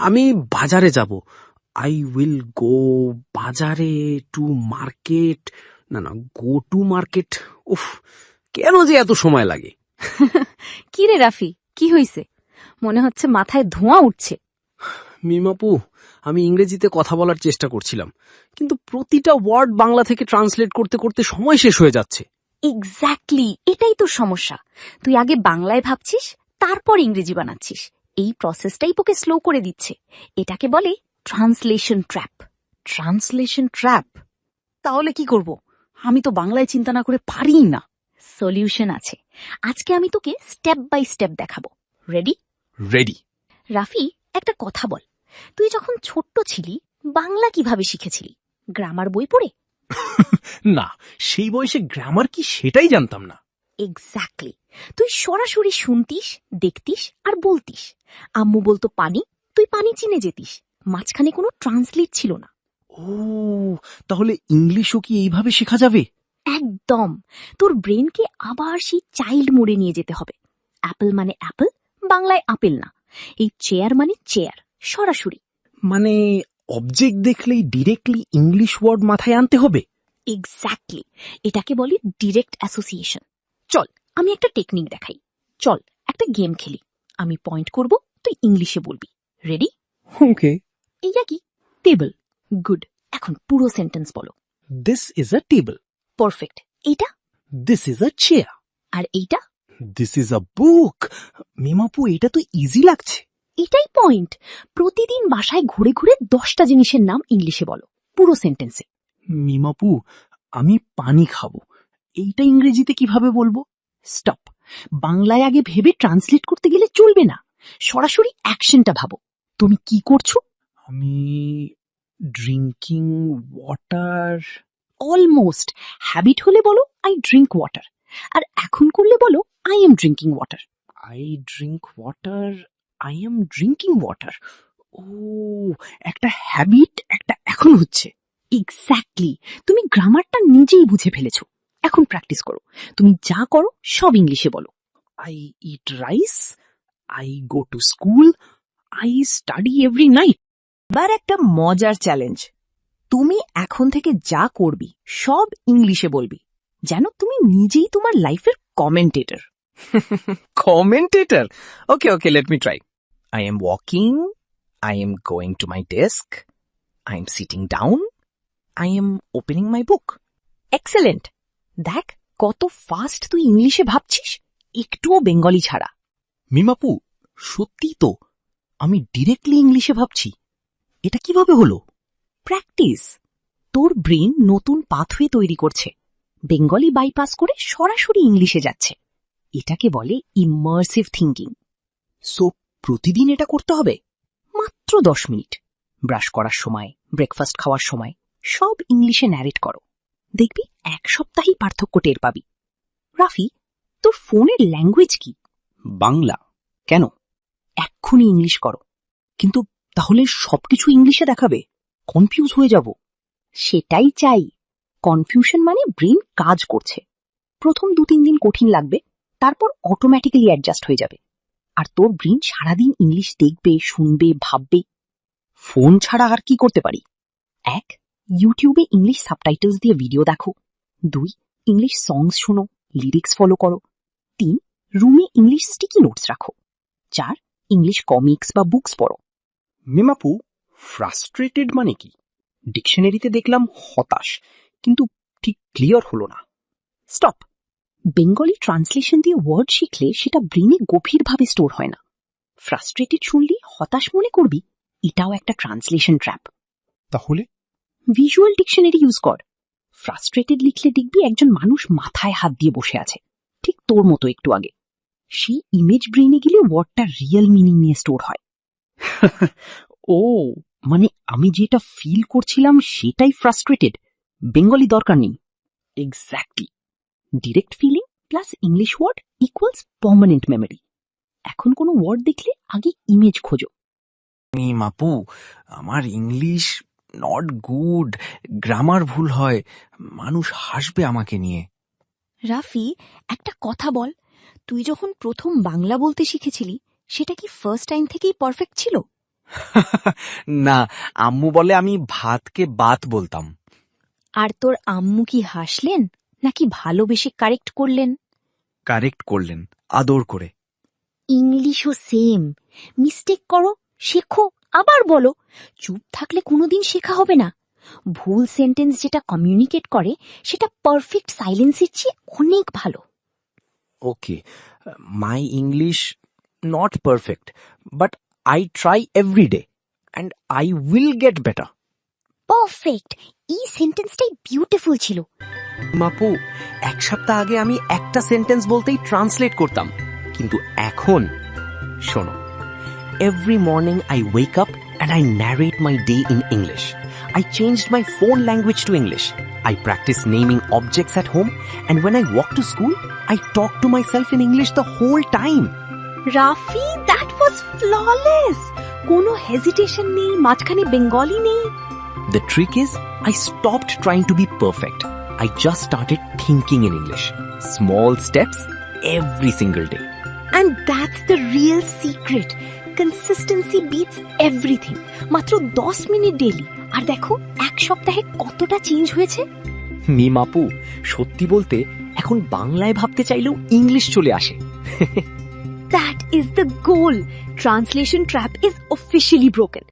আমি বাজারে যাব। আই উইল গো বাজারে টু মার্কেট। না, গো টু মার্কেট। উফ, কেন যে এত সময় লাগে? কি রে রাফি, কি হইছে? মনে হচ্ছে মাথায় ধোঁয়া উঠছে। মিমাপু, আমি ইংরেজিতে কথা বলার চেষ্টা করছিলাম, কিন্তু প্রতিটা ওয়ার্ড বাংলা থেকে ট্রান্সলেট করতে করতে সময় শেষ হয়ে যাচ্ছে। এক্স্যাক্টলি, এটাই তোর সমস্যা। তুই আগে বাংলায় ভাবছিস, তারপর ইংরেজি বানাচ্ছিস। এই প্রসেসটাই তোকে স্লো করে দিচ্ছে। এটাকে বলে ট্রান্সলেশন ট্র্যাপ। Translation trap? তাহলে কি করব? আমি তো বাংলায় চিন্তা না করে পারি না। সলিউশন আছে। আজকে আমি তোকে স্টেপ বাই স্টেপ দেখাবো। রেডি? রেডি। রাফি, একটা কথা বল, তুই যখন ছোট্ট ছিলি বাংলা কিভাবে শিখেছিলি? গ্রামার বই পড়ে? না, সেই বয়সে গ্রামার কি সেটাই জানতাম না। এক্স্যাক্টলি, তুই সরাসরি শুনতিস, দেখতিস আর বলতিস। আম্মু বলতো পানি, তুই পানি চিনে যেতিস। মাঝখানে কোনো ট্রান্সলেট ছিল না। ও, তাহলে ইংলিশও কি এইভাবে শেখা যাবে? একদম। তোর ব্রেনকে আবার সেই চাইল্ড মোডে নিয়ে যেতে হবে। অ্যাপল মানে অ্যাপল, বাংলায় আপেল না। এই চেয়ার মানে চেয়ার, সরাসরি। মানে অবজেক্ট দেখলেই ডিরেক্টলি ইংলিশ ওয়ার্ড মাথায় আনতে হবে? এক্স্যাক্টলি, এটাকে বলে ডিরেক্ট অ্যাসোসিয়েশন। চল, আমি একটা টেকনিক দেখাই। চল, একটা গেম খেলি। আমি পয়েন্ট করব, তুই ইংলিশে বলবি। রেডি? ওকে। এইটা কি? টেবিল। গুড। এখন পুরো সেন্টেন্স বলো। This is a table. Perfect. এইটা? This is a chair. আর এইটা? দিস ইজ আ বুক। মিমাপু, এটা তো ইজি লাগছে। এটাই পয়েন্ট। প্রতিদিন বাসায় ঘুরে ঘুরে 10টা জিনিসের নাম ইংলিশে বলো, পুরো সেন্টেন্সে। মিমাপু, আমি পানি খাবো, এইটা ইংরেজিতে কিভাবে বলবো? স্টপ। বাংলায় আগে ভেবে ট্রান্সলেট করতে গেলে চলবে না। সরাসরি অ্যাকশনটা ভাবো। তুমি কি করছো? আমি ড্রিঙ্কিং ওয়াটার। অলমোস্ট। হ্যাবিট হলে বলো আই ড্রিঙ্ক ওয়াটার, আর এখন করলে বলো I am drinking water. I drink water, I am drinking water. ও, একটা হ্যাবিট, একটা এখন হচ্ছে। এক্স্যাক্টলি, তুমি গ্রামারটা নিজেই বুঝে ফেলেছো। এখন প্র্যাকটিস করো। তুমি যা করো সব ইংলিশে বলো। I eat rice, I go to school, I study every night. এবার একটা মজার চ্যালেঞ্জ। তুমি এখন থেকে যা করবি সব ইংলিশে বলবি, যেন তুমি নিজেই তোমার লাইফের commentator. Commentator? Okay, let me try. I am walking, I am going to my desk, I am sitting down, I am opening my book. Excellent. দেখ কত ফাস্ট তুই ইংলিশে ভাবছিস, একটুও বেঙ্গলি ছাড়া। মিমাপু, সত্যি তো, আমি ডিরেক্টলি ইংলিশে ভাবছি। এটা কিভাবে হলো? প্র্যাকটিস। তোর ব্রেন নতুন পাথওয়ে তৈরি করছে, বেঙ্গলি বাইপাস করে সরাসরি ইংলিশে যাচ্ছে। এটাকে বলে ইমার্সিভ থিঙ্কিং। সো প্রতিদিন এটা করতে হবে? মাত্র 10 মিনিট। ব্রাশ করার সময়, ব্রেকফাস্ট খাওয়ার সময় সব ইংলিশে ন্যারেট করো। দেখবি 1 সপ্তাহেই পার্থক্য টের পাবি। রাফি, তোর ফোনের ল্যাঙ্গুয়েজ কি? বাংলা। কেন? এক্ষুনি ইংলিশ করো। কিন্তু তাহলে সবকিছু ইংলিশে দেখাবে, কনফিউজ হয়ে যাব। সেটাই চাই। কনফিউশন মানে ব্রেন কাজ করছে। প্রথম 2-3 দিন কঠিন লাগবে, তারপর অটোমেটিক্যালি অ্যাডজাস্ট হয়ে যাবে। আর তোর ব্রেন সারাদিন ইংলিশ দেখবে, শুনবে, ভাববে। ফোন ছাড়া আর কি করতে পারি? 1, ইউটিউবে ইংলিশ সাবটাইটেলস দিয়ে ভিডিও দেখো। 2, ইংলিশ সংস শোনো, লিরিক্স ফলো করো। 3, রুমে ইংলিশ স্টিকি নোটস রাখো। 4, ইংলিশ কমিক্স বা বুকস পড়ো। মিমাপু, ফ্রাস্ট্রেটেড মানে কি? ডিকশনারিতে দেখলাম হতাশ, কিন্তু ঠিক ক্লিয়ার হলো না। স্টপ। বেঙ্গলি ট্রান্সলেশন দিয়ে ওয়ার্ড শিখলে সেটা ব্রেনে গভীরভাবে স্টোর হয় না। ফ্রাস্ট্রেটেড শুনলে হতাশ মনে করবি, এটাও একটা ট্রান্সলেশন ট্র্যাপ। তাহলে ভিজুয়াল ডিকশনারি ইউজ কর। ফ্রাস্ট্রেটেড লিখলে দেখবি একজন মানুষ মাথায় হাত দিয়ে বসে আছে, ঠিক তোর মতো একটু আগে। সেই ইমেজ ব্রেনে গেলে ওয়ার্ডটা রিয়েল মিনিং নিয়ে স্টোর হয়। ও, মানে আমি যেটা ফিল করছিলাম সেটাই ফ্রাস্ট্রেটেড, বেঙ্গলি দরকার নেই। Exactly. Direct feeling plus English word equals permanent memory. এখন কোনো ওয়ার্ড দেখলে আগে ইমেজ খোঁজো। মাপু, আমার ইংলিশ নট গুড, গ্রামার ভুল হয়, মানুষ হাসবে আমাকে নিয়ে। রাফি, একটা কথা বল, তুই যখন প্রথম বাংলা বলতে শিখেছিলি সেটা কি ফার্স্ট টাইম থেকেই পারফেক্ট ছিল? না, আম্মু বলে আমি ভাতকে বাত বলতাম। আর তোর আম্মু কি হাসলেন নাকি ভালোবেসে কারেক্ট করলেন? কারেক্ট করলেন আদর করে। ইংলিশও সেম, মিস্টেক করো, শেখো, আবার বলো। চুপ থাকলে কোনোদিন শেখা হবে না। ভুল সেন্টেন্স যেটা কমিউনিকেট করে সেটা পারফেক্ট সাইলেন্সের চেয়ে অনেক ভালো। Okay, my English not perfect, but I try every day and I will get better. Perfect, এই সেন্টেন্সটাই বিউটিফুল ছিল। মাপু, এক সপ্তাহ আগে আমি একটা সেন্টেন্স বলতেই ট্রান্সলেট করতাম, কিন্তু এখন শোনো, every morning I wake up and I narrate my day in English. I changed my phone language to English. I practice naming objects at home, and when I walk to school, I talk to myself in English the whole time. Rafi, that was flawless. কোনো hesitation নেই, মাঝখানে Bengali নেই। The trick is, I stopped trying to be perfect. I just started thinking in English. Small steps every single day. And that's the real secret. Consistency beats everything. মাত্র 10 minute daily, আর দেখো এক সপ্তাহে কতটা change হয়েছে। মিমাপু, সত্যি বলতে এখন বাংলায় ভাবতে চাইলেও ইংলিশ চলে আসে। That is the goal. Translation trap is officially broken.